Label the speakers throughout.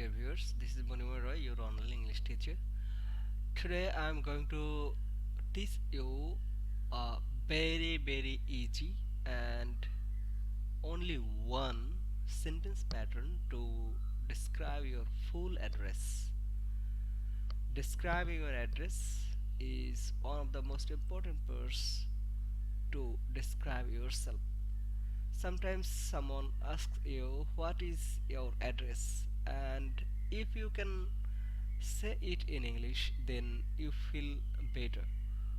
Speaker 1: dear viewers. This is Munimer Roy, your online English teacher. Today I am going to teach you a very easy and only one sentence pattern to describe your full address. Describing your address is one of the most important parts to describe yourself. Sometimes someone asks you what is your address, and if you can say it in English, then you feel better.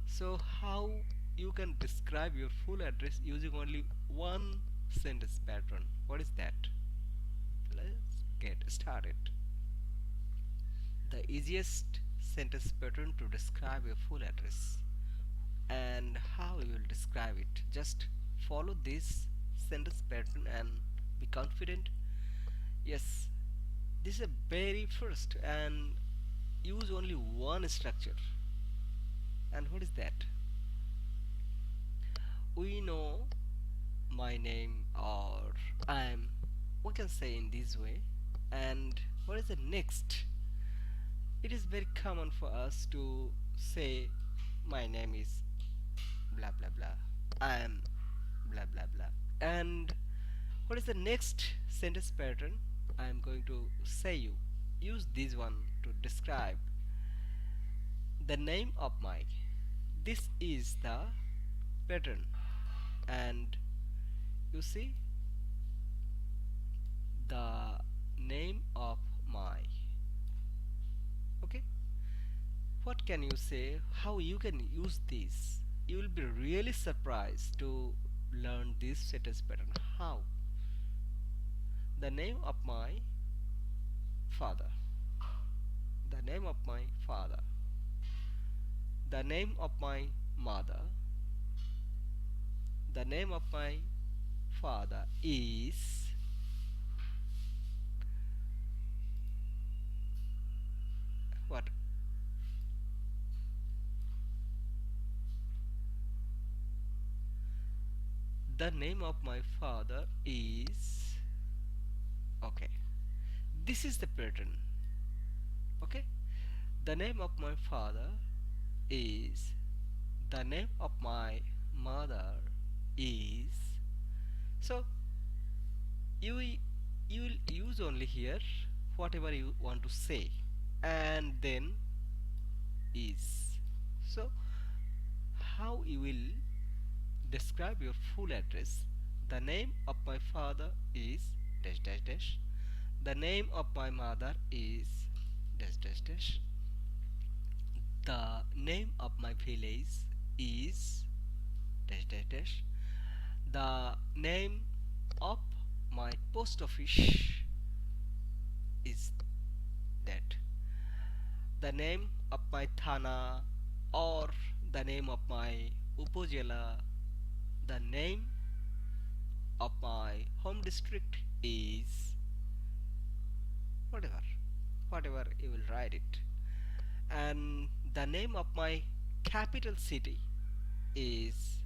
Speaker 1: So, how you can describe your full address using only one sentence pattern? What is that? Let's get started. The easiest sentence pattern to describe your full address and how you will describe it. Just follow this sentence pattern and be confident. Yes, this is a very first and use only one structure. And what is that? We know my name or I'm, we can say in this way. And what is the next? It is very common for us to say my name is blah blah blah, I'm blah blah blah. And what is the next sentence pattern? I am going to say you. Use this one to describe the name of my. This is the pattern, and you see the name of my. Okay, what can you say? How you can use this? You will be really surprised to learn this sentence pattern. How? The name of my father. The name of my father. The name of my mother. The name of my father is. What? The name of my father is. Okay, this is the pattern. Okay, the name of my father is. The name of my mother is. So you you will use only here whatever you want to say, and then is. So how you will describe your full address? The name of my father is dash dash dash. The name of my mother is dash dash dash. The name of my village is dash dash dash. The name of my post office is that. The name of my thana or the name of my upojela, the name of my home district is whatever, whatever you will write it. And the name of my capital city is,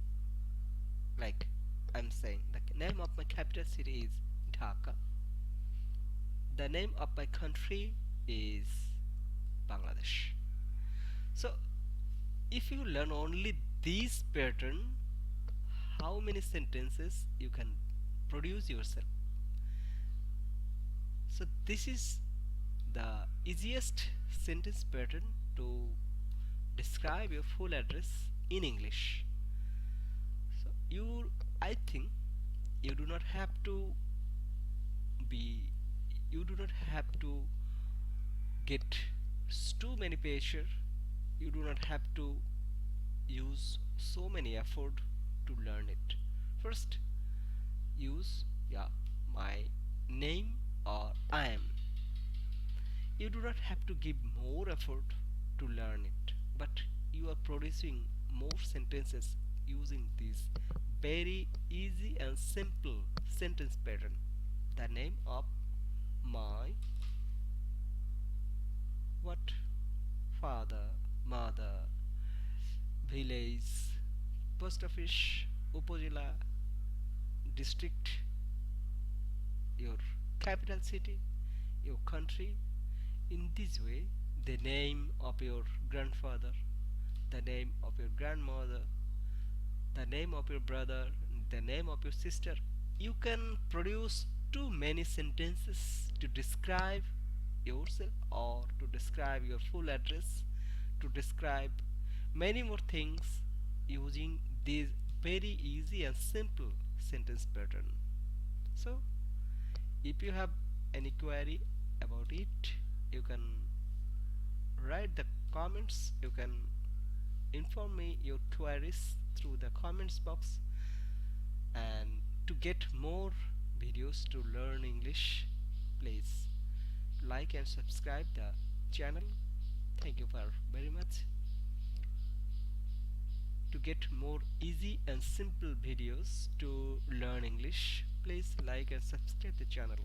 Speaker 1: like I'm saying, the name of my capital city is Dhaka. The name of my country is Bangladesh. So if you learn only this pattern, how many sentences you can produce yourself? So this is the easiest sentence pattern to describe your full address in English. So I think you do not have to be, you do not have to get too many pressure. You do not have to use so many effort to learn it. First, use my name or I am. You do not have to give more effort to learn it, but you are producing more sentences using this very easy and simple sentence pattern. The name of my what? Father, mother, village, post office, upojila, district, your capital city, your country, In this way, the name of your grandfather, the name of your grandmother, the name of your brother, the name of your sister, you can produce too many sentences to describe yourself or to describe your full address, to describe many more things using this very easy and simple sentence pattern. So, if you have any query about it, you can write the comments. You can inform me your queries through the comments box. And to get more videos to learn English, please like and subscribe the channel. Thank you for very much. To get more easy and simple videos to learn English, please like and subscribe the channel.